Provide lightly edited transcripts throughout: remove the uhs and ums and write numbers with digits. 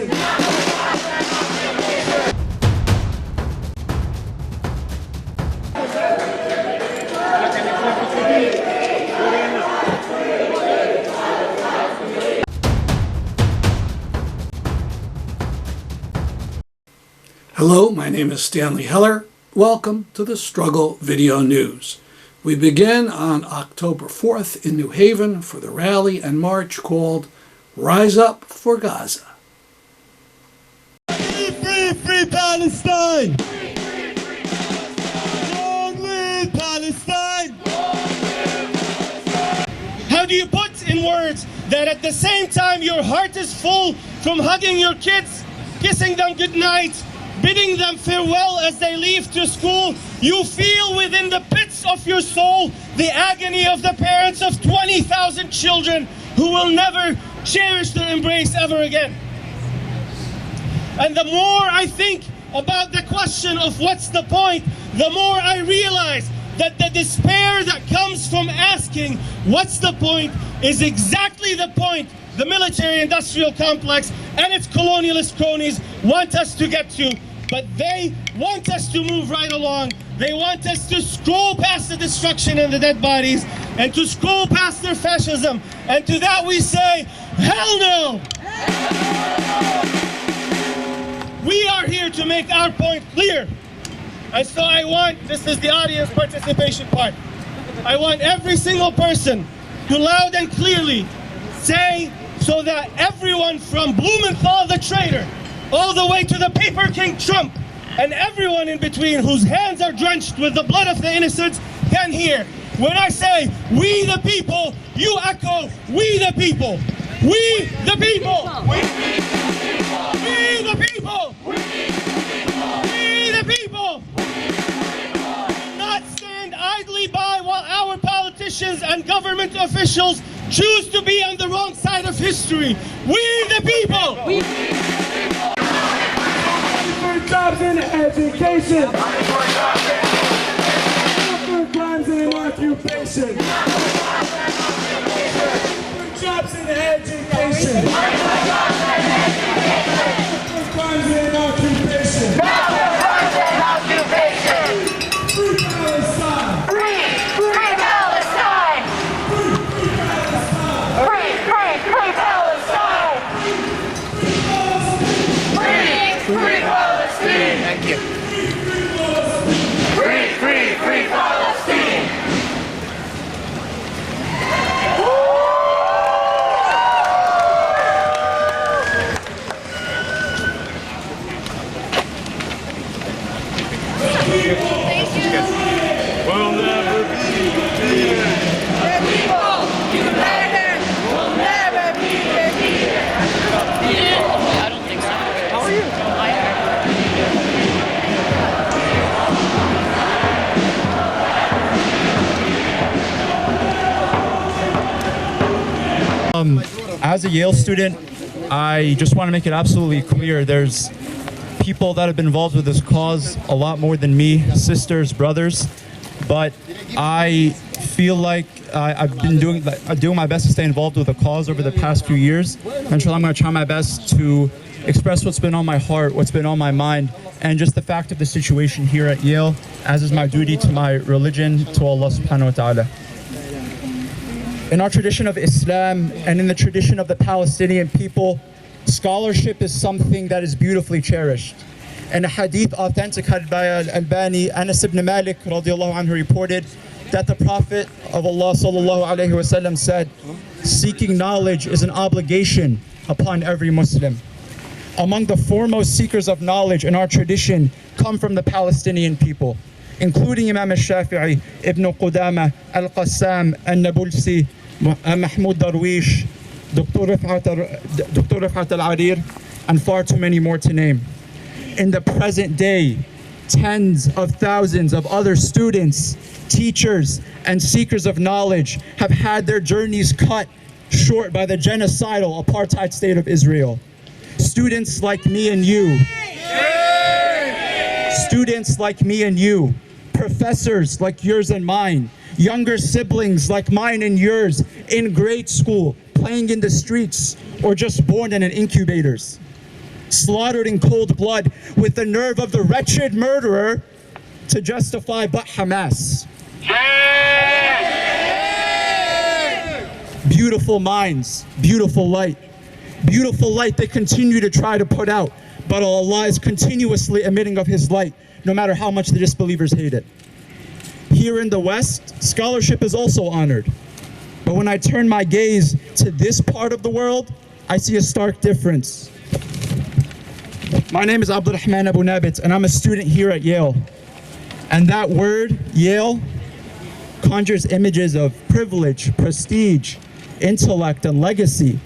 occupation. Hello, my name is Stanley Heller. Welcome to the Struggle Video News. We begin on October 4th in New Haven for the rally and march called Rise Up for Gaza. Free, free, free Palestine! Long live Palestine! How do you put in words that at the same time your heart is full from hugging your kids, kissing them goodnight, bidding them farewell as they leave to school, you feel within the pits of your soul the agony of the parents of 20,000 children who will never cherish their embrace ever again? And the more I think about the question of what's the point, the more I realize that the despair that comes from asking what's the point is exactly the point the military-industrial complex and its colonialist cronies want us to get to. But they want us to move right along. They want us to scroll past the destruction and the dead bodies and to scroll past their fascism. And to that we say, hell no! We are here to make our point clear. And so I want, this is the audience participation part, I want every single person to loud and clearly say, so that everyone from Blumenthal the traitor all the way to the paper king Trump and everyone in between whose hands are drenched with the blood of the innocents can hear. When I say we the people, you echo we the people. We the people. We the people. We the people. Do not stand idly by while our politicians and government officials choose to be on the wrong side of history. We the people. We For jobs and education. For crimes and occupation. For jobs and education. For crimes and occupation. Free Palestine. Free Palestine! Free Palestine! Free Palestine! Thank you. Free Palestine! We'll never be defeated. The people united will never be defeated. I don't think so. How are you? As a Yale student, I just want to make it absolutely clear there's people that have been involved with this cause a lot more than me, sisters, brothers, but I feel like I've been doing my best to stay involved with the cause over the past few years. And so I'm going to try my best to express what's been on my heart, what's been on my mind, and just the fact of the situation here at Yale, as is my duty to my religion, to Allah subhanahu wa ta'ala. In our tradition of Islam and in the tradition of the Palestinian people, scholarship is something that is beautifully cherished. And a hadith authenticated by Al-Albani, Anas ibn Malik radiallahu anhu reported that the Prophet of Allah sallallahu alayhi wasallam said, seeking knowledge is an obligation upon every Muslim. Among the foremost seekers of knowledge in our tradition come from the Palestinian people, including Imam al-Shafi'i, Ibn Qudama, Al-Qassam, Al-Nabulsi, Mahmoud Darwish, Dr. Rifat Al-Arir, and far too many more to name. In the present day, tens of thousands of other students, teachers, and seekers of knowledge have had their journeys cut short by the genocidal apartheid state of Israel. Students like me and you, professors like yours and mine, younger siblings like mine and yours in grade school, playing in the streets, or just born in incubators. slaughtered in cold blood with the nerve of the wretched murderer to justify but Hamas. Beautiful minds, beautiful light they continue to try to put out, but Allah is continuously emitting of His light, no matter how much the disbelievers hate it. Here in the West, scholarship is also honored. But when I turn my gaze to this part of the world, I see a stark difference. My name is Abdurrahman Abu Nabit, and I'm a student here at Yale. And that word, Yale, conjures images of privilege, prestige, intellect, and legacy.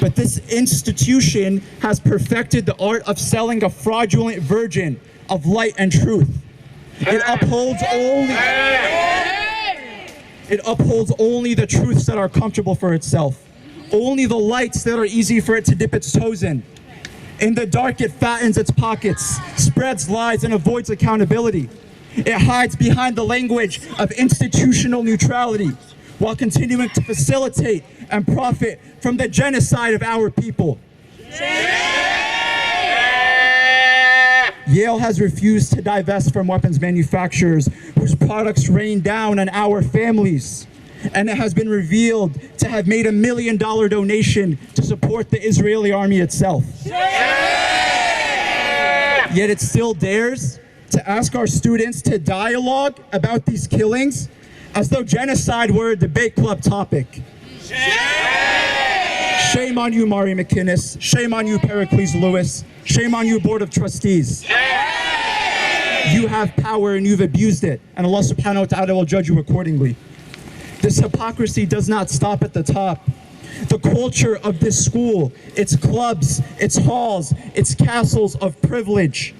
But this institution has perfected the art of selling a fraudulent version of light and truth. It upholds only the truths that are comfortable for itself, only the lights that are easy for it to dip its toes in. In the dark, it fattens its pockets, spreads lies, and avoids accountability. It hides behind the language of institutional neutrality while continuing to facilitate and profit from the genocide of our people. Yale has refused to divest from weapons manufacturers whose products rain down on our families. And it has been revealed to have made $1 million donation to support the Israeli army itself. Yet it still dares to ask our students to dialogue about these killings as though genocide were a debate club topic. Shame on you, Mari McInnes. Shame on you, Pericles Lewis. Shame on you, Board of Trustees. You have power and you've abused it, and Allah subhanahu wa ta'ala will judge you accordingly. This hypocrisy does not stop at the top. The culture of this school, its clubs, its halls, its castles of privilege,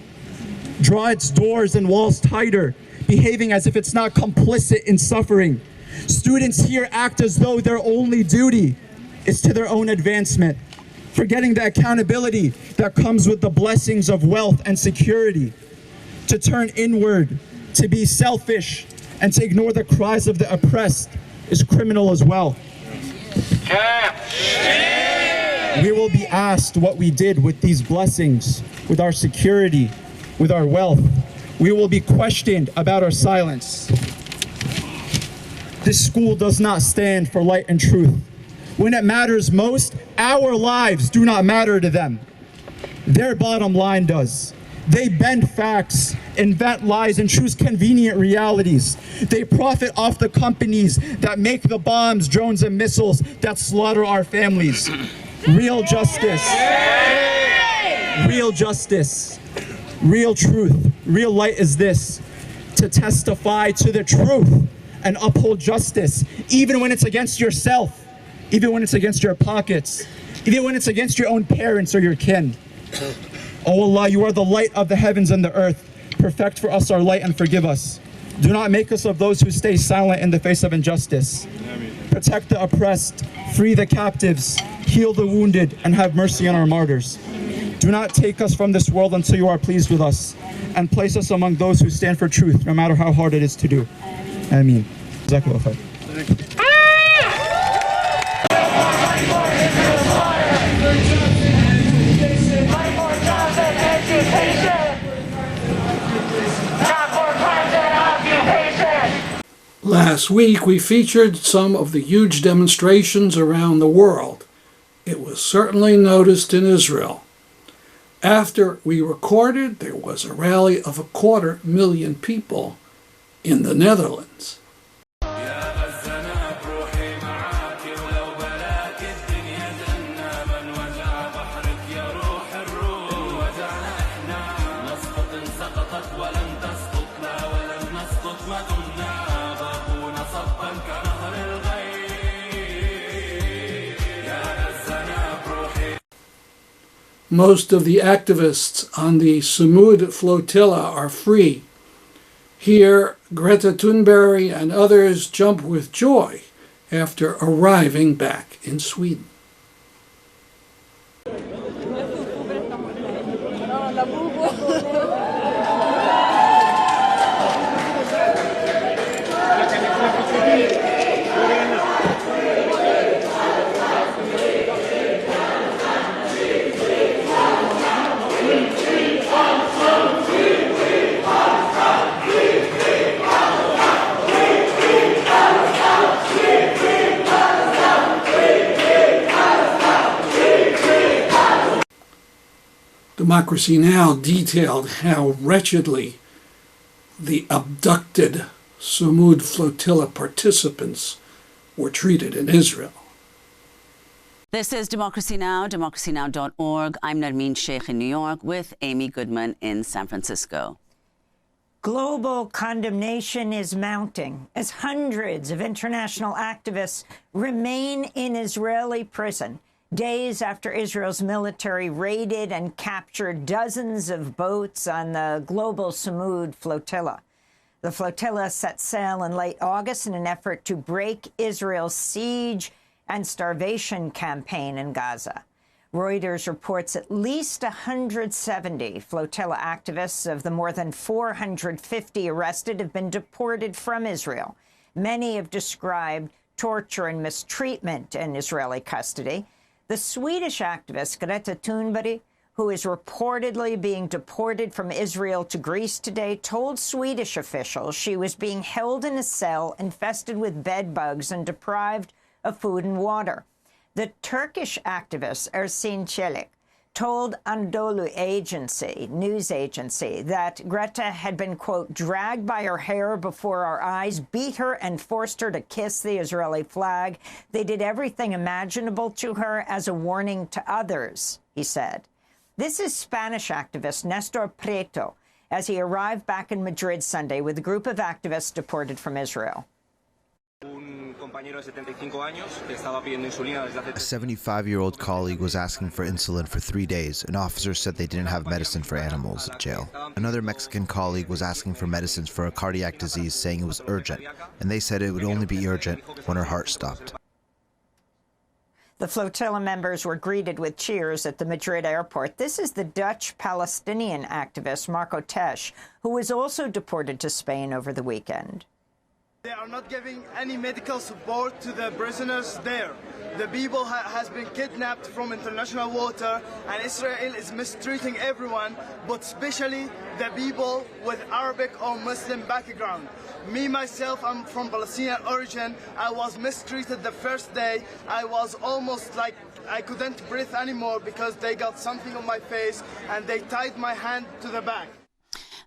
draw its doors and walls tighter, behaving as if it's not complicit in suffering. Students here act as though their only duty is to their own advancement, forgetting the accountability that comes with the blessings of wealth and security. To turn inward, to be selfish, and to ignore the cries of the oppressed is criminal as well. We will be asked what we did with these blessings, with our security, with our wealth. We will be questioned about our silence. This school does not stand for light and truth. When it matters most, our lives do not matter to them. Their bottom line does. They bend facts, invent lies, and choose convenient realities. They profit off the companies that make the bombs, drones, and missiles that slaughter our families. Real justice. Real justice. Real truth. Real light is this: to testify to the truth and uphold justice, even when it's against yourself, even when it's against your pockets, even when it's against your own parents or your kin. Oh Allah, you are the light of the heavens and the earth. Perfect for us our light and forgive us. Do not make us of those who stay silent in the face of injustice. Protect the oppressed, free the captives, heal the wounded, and have mercy on our martyrs. Do not take us from this world until you are pleased with us, and place us among those who stand for truth, no matter how hard it is to do. Ameen. Jazakallah khair. Last week, we featured some of the huge demonstrations around the world. It was certainly noticed in Israel. After we recorded, there was a rally of 250,000 people in the Netherlands. Most of the activists on the Sumud Flotilla are free. Here, Greta Thunberg and others jump with joy after arriving back in Sweden. Democracy Now! Detailed how wretchedly the Abducted Sumud Flotilla participants were treated in Israel. This is Democracy Now!, democracynow.org. I'm Narmeen Sheikh in New York with Amy Goodman in San Francisco. Global condemnation is mounting as hundreds of international activists remain in Israeli prison days after Israel's military raided and captured dozens of boats on the Global Sumud Flotilla. The flotilla set sail in late August in an effort to break Israel's siege and starvation campaign in Gaza. Reuters reports at least 170 flotilla activists of the more than 450 arrested have been deported from Israel. Many have described torture and mistreatment in Israeli custody. The Swedish activist Greta Thunberg, who is reportedly being deported from Israel to Greece today, told Swedish officials she was being held in a cell infested with bed bugs and deprived of food and water. The Turkish activist Ersin Çelik told Anadolu news agency, that Greta had been, quote, dragged by her hair before our eyes, beat her and forced her to kiss the Israeli flag. They did everything imaginable to her as a warning to others, he said. This is Spanish activist Nestor Prieto, as he arrived back in Madrid Sunday with a group of activists deported from Israel. A 75-year-old colleague was asking for insulin for 3 days, and officers said they didn't have medicine for animals at jail. Another Mexican colleague was asking for medicines for a cardiac disease, saying it was urgent, and they said it would only be urgent when her heart stopped. The flotilla members were greeted with cheers at the Madrid airport. This is the Dutch-Palestinian activist Marco Tesch, who was also deported to Spain over the weekend. They are not giving any medical support to the prisoners there. The people has been kidnapped from international water, and Israel is mistreating everyone, but especially the people with Arabic or Muslim background. Me, myself, I'm from Palestinian origin. I was mistreated the first day. I was almost like I couldn't breathe anymore because they got something on my face and they tied my hand to the back.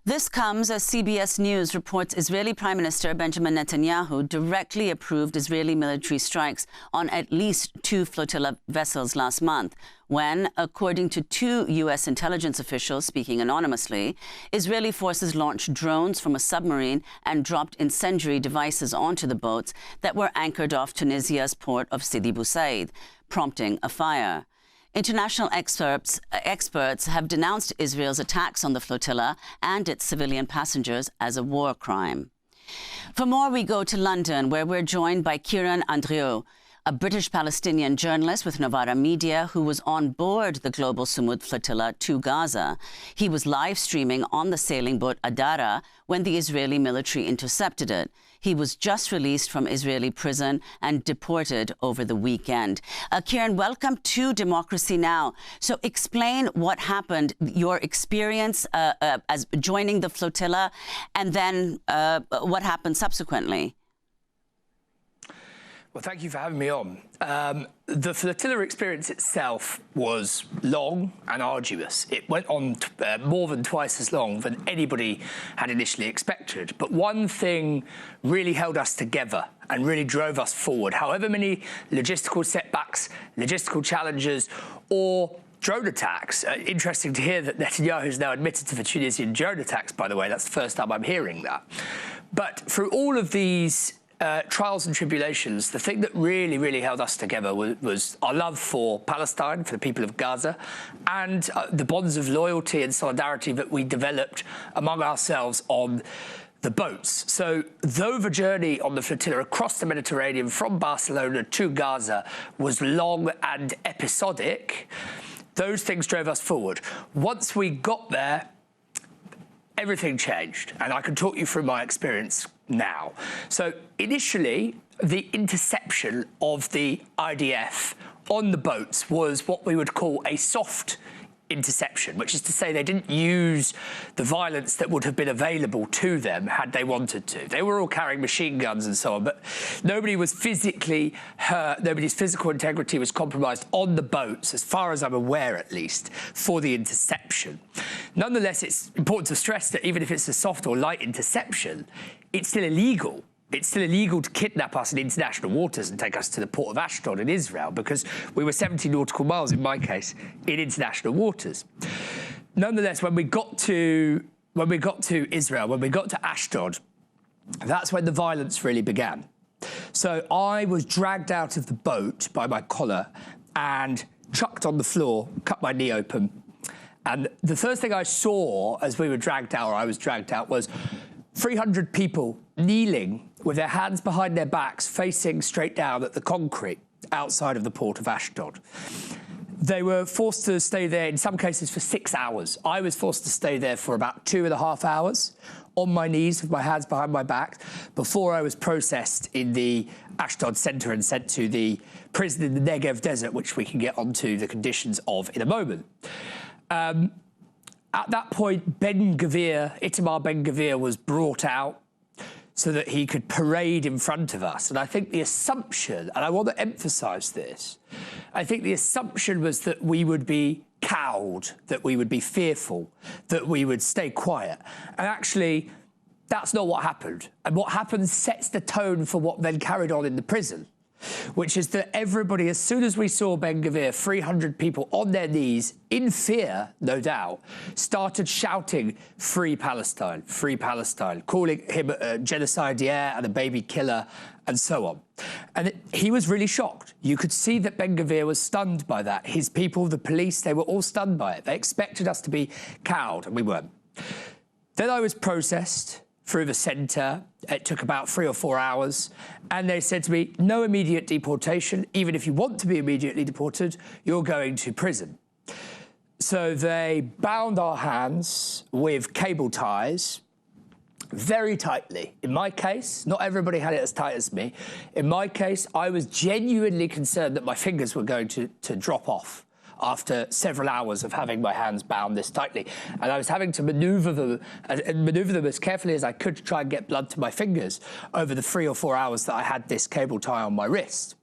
This comes as CBS News reports Israeli Prime Minister Benjamin Netanyahu directly approved Israeli military strikes on at least 2 flotilla vessels last month, when, according to 2 U.S. intelligence officials speaking anonymously, Israeli forces launched drones from a submarine and dropped incendiary devices onto the boats that were anchored off Tunisia's port of Sidi Bou Said, prompting a fire. International experts have denounced Israel's attacks on the flotilla and its civilian passengers as a war crime. For more, we go to London, where we're joined by Kieran Andrieu, a British-Palestinian journalist with Novara Media who was on board the Global Sumud Flotilla to Gaza. He was live streaming on the sailing boat Adara when the Israeli military intercepted it. He was just released from Israeli prison and deported over the weekend. Kieran, welcome to Democracy Now! So explain what happened, your experience as joining the flotilla, and then what happened subsequently. Well, thank you for having me on. The flotilla experience itself was long and arduous. It went on more than twice as long than anybody had initially expected. But one thing really held us together and really drove us forward. However many logistical setbacks, logistical challenges, or drone attacks. Interesting to hear that Netanyahu has now admitted to the Tunisian drone attacks, by the way. That's the first time I'm hearing that. But through all of these trials and tribulations, the thing that really, really held us together was our love for Palestine, for the people of Gaza, and the bonds of loyalty and solidarity that we developed among ourselves on the boats. So though the journey on the flotilla across the Mediterranean from Barcelona to Gaza was long and episodic, those things drove us forward. Once we got there, everything changed, and I can talk you through my experience now. So initially, the interception of the IDF on the boats was what we would call a soft interception, which is to say they didn't use the violence that would have been available to them had they wanted to. They were all carrying machine guns and so on, but nobody was physically hurt, nobody's physical integrity was compromised on the boats, as far as I'm aware at least, for the interception. Nonetheless, it's important to stress that even if it's a soft or light interception, it's still illegal. It's still illegal to kidnap us in international waters and take us to the port of Ashdod in Israel, because we were 70 nautical miles, in my case, in international waters. Nonetheless, when we got to Israel, when we got to Ashdod, that's when the violence really began. So I was dragged out of the boat by my collar and chucked on the floor, cut my knee open. And the first thing I saw as we were dragged out, or I was dragged out, was 300 people kneeling with their hands behind their backs, facing straight down at the concrete outside of the port of Ashdod. They were forced to stay there, in some cases, for 6 hours. I was forced to stay there for about 2.5 hours, on my knees with my hands behind my back, before I was processed in the Ashdod centre and sent to the prison in the Negev desert, which we can get onto the conditions of in a moment. At that point, Itamar Ben-Gvir was brought out so that he could parade in front of us. And I think the assumption, and I want to emphasise this, I think the assumption was that we would be cowed, that we would be fearful, that we would stay quiet. And actually, that's not what happened. And what happened sets the tone for what then carried on in the prison, which is that everybody, as soon as we saw Ben-Gvir, 300 people on their knees, in fear, no doubt, started shouting, "Free Palestine, free Palestine," calling him a genocidaire and a baby killer, and so on. And he was really shocked. You could see that Ben-Gvir was stunned by that. His people, the police, they were all stunned by it. They expected us to be cowed, and we weren't. Then I was processed through the centre. It took about 3 or 4 hours. And they said to me, no immediate deportation. Even if you want to be immediately deported, you're going to prison. So they bound our hands with cable ties very tightly. In my case, not everybody had it as tight as me. In my case, I was genuinely concerned that my fingers were going to drop off after several hours of having my hands bound this tightly. And I was having to manoeuvre them as carefully as I could to try and get blood to my fingers over the 3 or 4 hours that I had this cable tie on my wrist.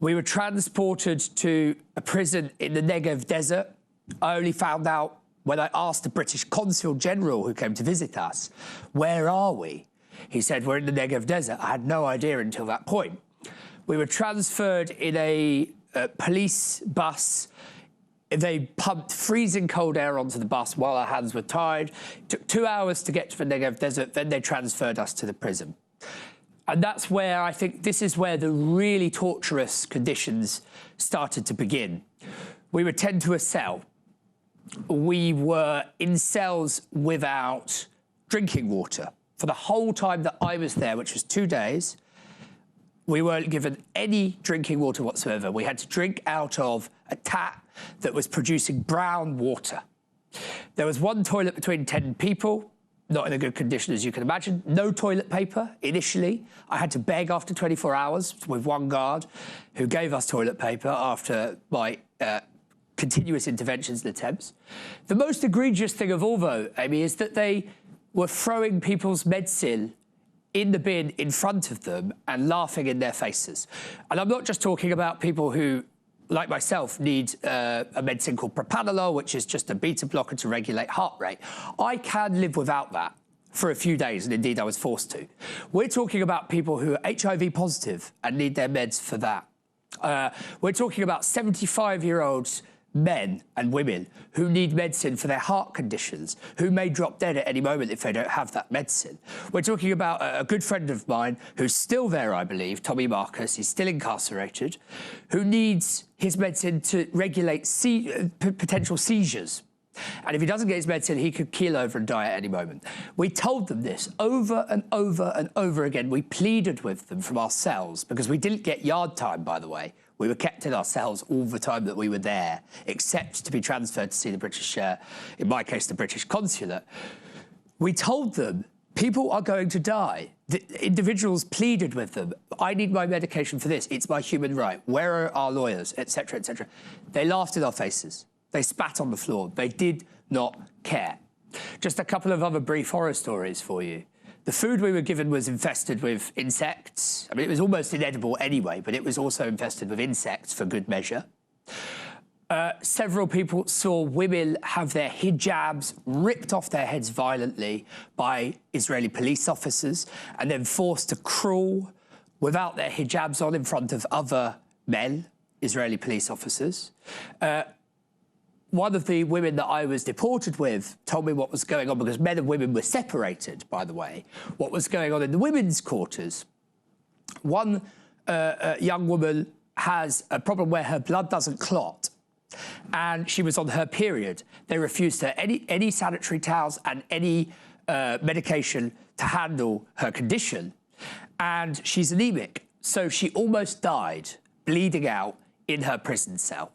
We were transported to a prison in the Negev desert. I only found out when I asked the British Consul General who came to visit us, "Where are we?" He said, "We're in the Negev desert." I had no idea until that point. We were transferred in a police bus. They pumped freezing cold air onto the bus while our hands were tied. It took 2 hours to get to the Negev desert, then they transferred us to the prison. And that's where I think this is where the really torturous conditions started to begin. We were tended to a cell. We were in cells without drinking water. For the whole time that I was there, which was 2 days, we weren't given any drinking water whatsoever. We had to drink out of a tap that was producing brown water. There was one toilet between 10 people, not in a good condition, as you can imagine. No toilet paper initially. I had to beg after 24 hours with one guard who gave us toilet paper after my continuous interventions and attempts. The most egregious thing of all, though, Amy, is that they were throwing people's medicine in the bin in front of them and laughing in their faces. And I'm not just talking about people who, like myself, need a medicine called propranolol, which is just a beta blocker to regulate heart rate. I can live without that for a few days, and indeed I was forced to. We're talking about people who are HIV positive and need their meds for that. We're talking about 75-year-olds, men and women who need medicine for their heart conditions, who may drop dead at any moment if they don't have that medicine. We're talking about a good friend of mine who's still there, I believe, Tommy Marcus, he's still incarcerated, who needs his medicine to regulate potential seizures. And if he doesn't get his medicine, he could keel over and die at any moment. We told them this over and over and over again. We pleaded with them from our cells, because we didn't get yard time, by the way. We were kept in our cells all the time that we were there, except to be transferred to see the British, in my case, the British consulate. We told them, people are going to die. The individuals pleaded with them, I need my medication for this, it's my human right, where are our lawyers, etc., etc. They laughed in our faces. They spat on the floor. They did not care. Just a couple of other brief horror stories for you. The food we were given was infested with insects. I mean, it was almost inedible anyway, but it was also infested with insects for good measure. Several people saw women have their hijabs ripped off their heads violently by Israeli police officers and then forced to crawl without their hijabs on in front of other men, Israeli police officers. One of the women that I was deported with told me what was going on, because men and women were separated, by the way, what was going on in the women's quarters. One young woman has a problem where her blood doesn't clot, and she was on her period. They refused her any sanitary towels and any medication to handle her condition. And she's anemic, so she almost died, bleeding out in her prison cell.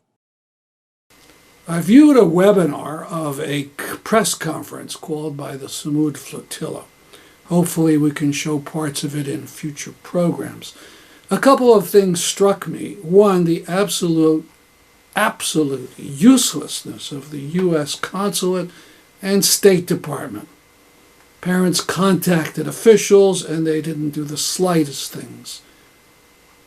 I viewed a webinar of a press conference called by the Sumud Flotilla. Hopefully we can show parts of it in future programs. A couple of things struck me. One, the absolute uselessness of the U.S. Consulate and State Department. Parents contacted officials and they didn't do the slightest things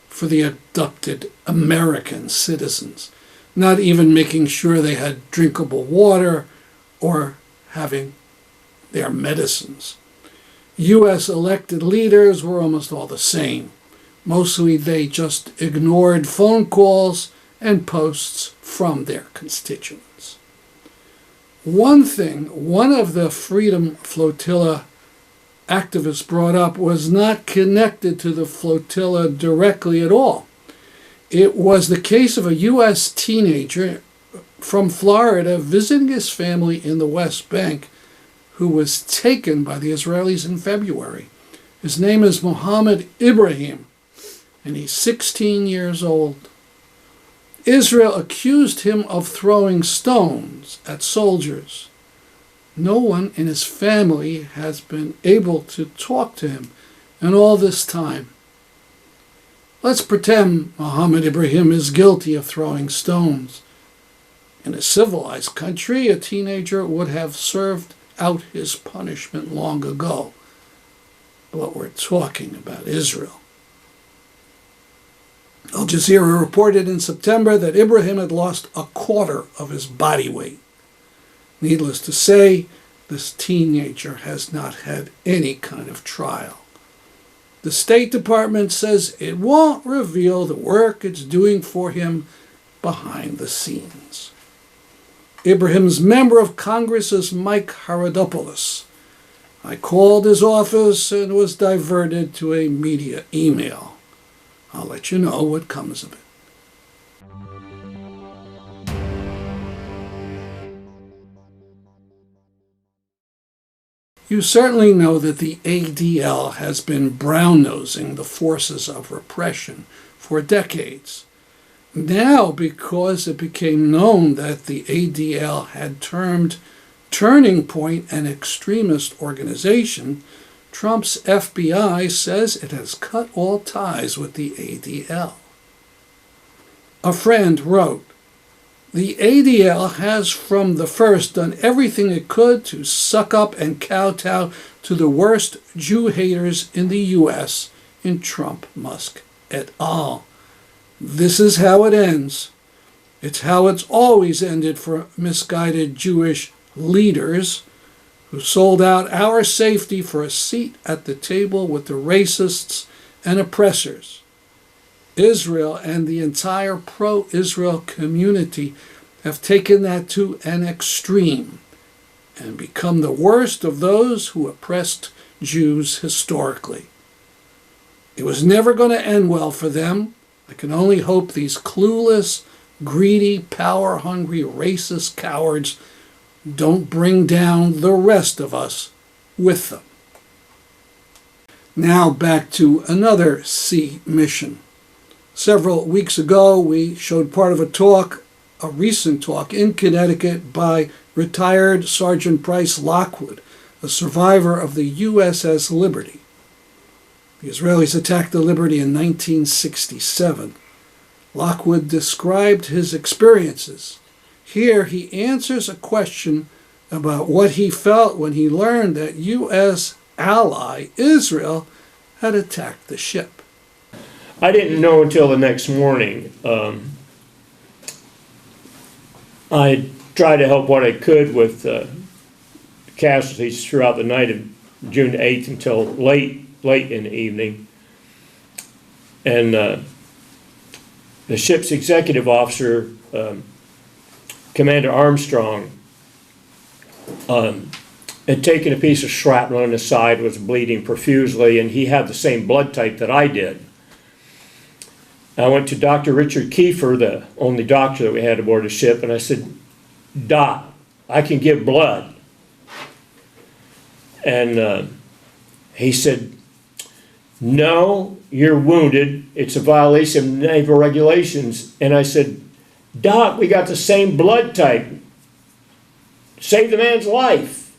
for the abducted American citizens, not even making sure they had drinkable water or having their medicines. U.S. elected leaders were almost all the same. Mostly they just ignored phone calls and posts from their constituents. One thing one of the Freedom Flotilla activists brought up was not connected to the flotilla directly at all. It was the case of a U.S. teenager from Florida visiting his family in the West Bank who was taken by the Israelis in February. His name is Mohammed Ibrahim, and he's 16 years old. Israel accused him of throwing stones at soldiers. No one in his family has been able to talk to him in all this time. Let's pretend Mohammed Ibrahim is guilty of throwing stones. In a civilized country, a teenager would have served out his punishment long ago. But we're talking about Israel. Al Jazeera reported in September that Ibrahim had lost a quarter of his body weight. Needless to say, this teenager has not had any kind of trial. The State Department says it won't reveal the work it's doing for him behind the scenes. Ibrahim's member of Congress is Mike Haradopoulos. I called his office and was diverted to a media email. I'll let you know what comes of it. You certainly know that the ADL has been brown-nosing the forces of repression for decades. Now, because it became known that the ADL had termed Turning Point an extremist organization, Trump's FBI says it has cut all ties with the ADL. A friend wrote, "The ADL has from the first done everything it could to suck up and kowtow to the worst Jew haters in the U.S. in Trump, Musk, et al. This is how it ends. It's how it's always ended for misguided Jewish leaders who sold out our safety for a seat at the table with the racists and oppressors. Israel and the entire pro-Israel community have taken that to an extreme and become the worst of those who oppressed Jews historically. It was never going to end well for them. I can only hope these clueless, greedy, power-hungry, racist cowards don't bring down the rest of us with them." Now back to another sea mission. Several weeks ago, we showed part of a recent talk in Connecticut by retired Sergeant Bryce Lockwood, a survivor of the USS Liberty. The Israelis attacked the Liberty in 1967. Lockwood described his experiences. Here he answers a question about what he felt when he learned that U.S. ally Israel had attacked the ship. I didn't know until the next morning. I tried to help what I could with casualties throughout the night of June 8th until late in the evening. And the ship's executive officer, Commander Armstrong, had taken a piece of shrapnel in his side, was bleeding profusely, and he had the same blood type that I did. I went to Dr. Richard Kiefer, the only doctor that we had aboard the ship, and I said, "Doc, I can give blood." And he said, "No, you're wounded. It's a violation of naval regulations." And I said, "Doc, we got the same blood type. Save the man's life."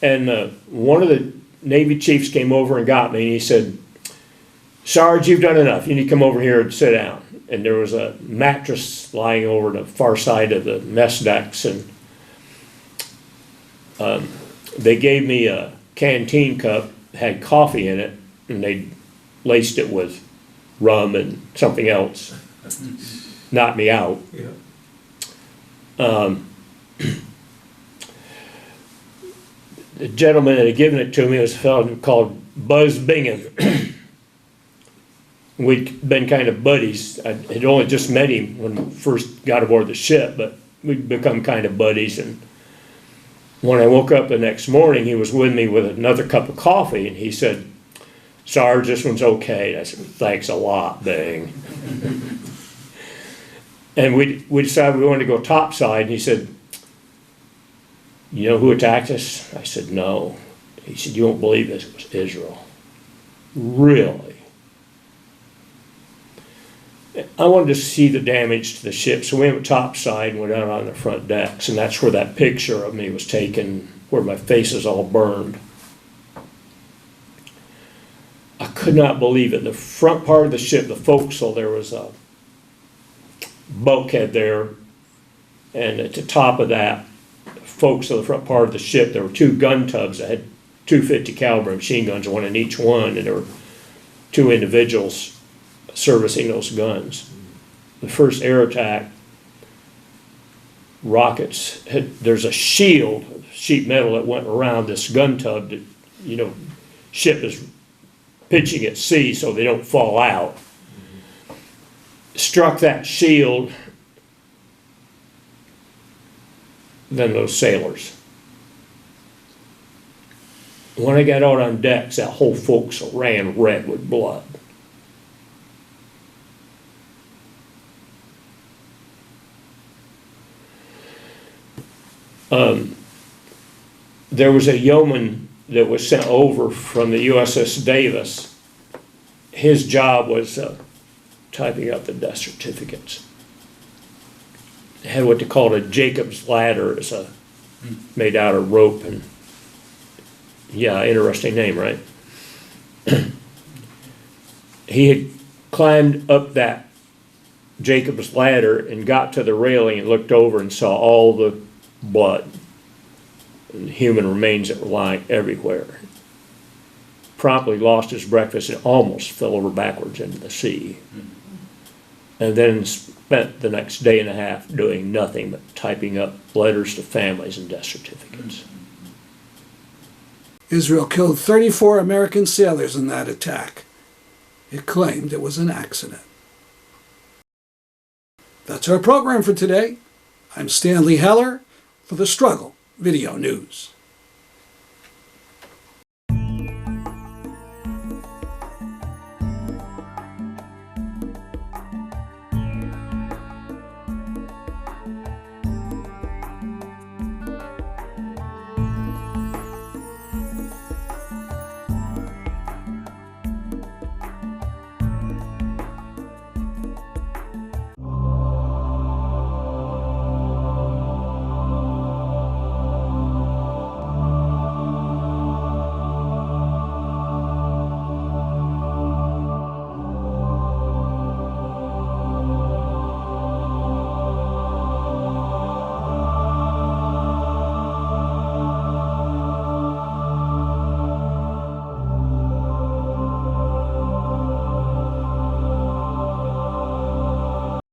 And one of the Navy chiefs came over and got me, and he said, "Sarge, you've done enough. You need to come over here and sit down." And there was a mattress lying over the far side of the mess decks, and they gave me a canteen cup, had coffee in it, and they laced it with rum and something else. Knocked me out. The gentleman that had given it to me was a fellow called Buzz Bingham. We'd been kind of buddies. I had only just met him when we first got aboard the ship, but we'd become kind of buddies. And when I woke up the next morning, he was with me with another cup of coffee, and he said, "Sarge, this one's okay." And I said, "Thanks a lot, Bing." And we decided we wanted to go topside, and he said, "You know who attacked us?" I said, "No." He said, "You won't believe this, it was Israel." Really? I wanted to see the damage to the ship, so we went topside and went out on the front decks, and that's where that picture of me was taken, where my face is all burned. I could not believe it. The front part of the ship, the forecastle, there was a bulkhead there, and at the top of that forecastle, the front part of the ship, there were two gun tubs that had 250 caliber machine guns, one in each one, and there were two individuals servicing those guns. The first air attack, rockets there's a shield, sheet metal that went around this gun tub that, you know, ship is pitching at sea so they don't fall out. Struck that shield, then those sailors. When I got out on decks, that whole forecastle ran red with blood. There was a yeoman that was sent over from the USS Davis. His job was typing up the death certificates. It had what they called a Jacob's ladder. It's made out of rope, and yeah, interesting name, right? He had climbed up that Jacob's ladder and got to the railing and looked over and saw all the blood and human remains that were lying everywhere. Promptly lost his breakfast and almost fell over backwards into the sea. And then spent the next day and a half doing nothing but typing up letters to families and death certificates. Israel killed 34 American sailors in that attack. It claimed it was an accident. That's our program for today. I'm Stanley Heller for the Struggle Video News.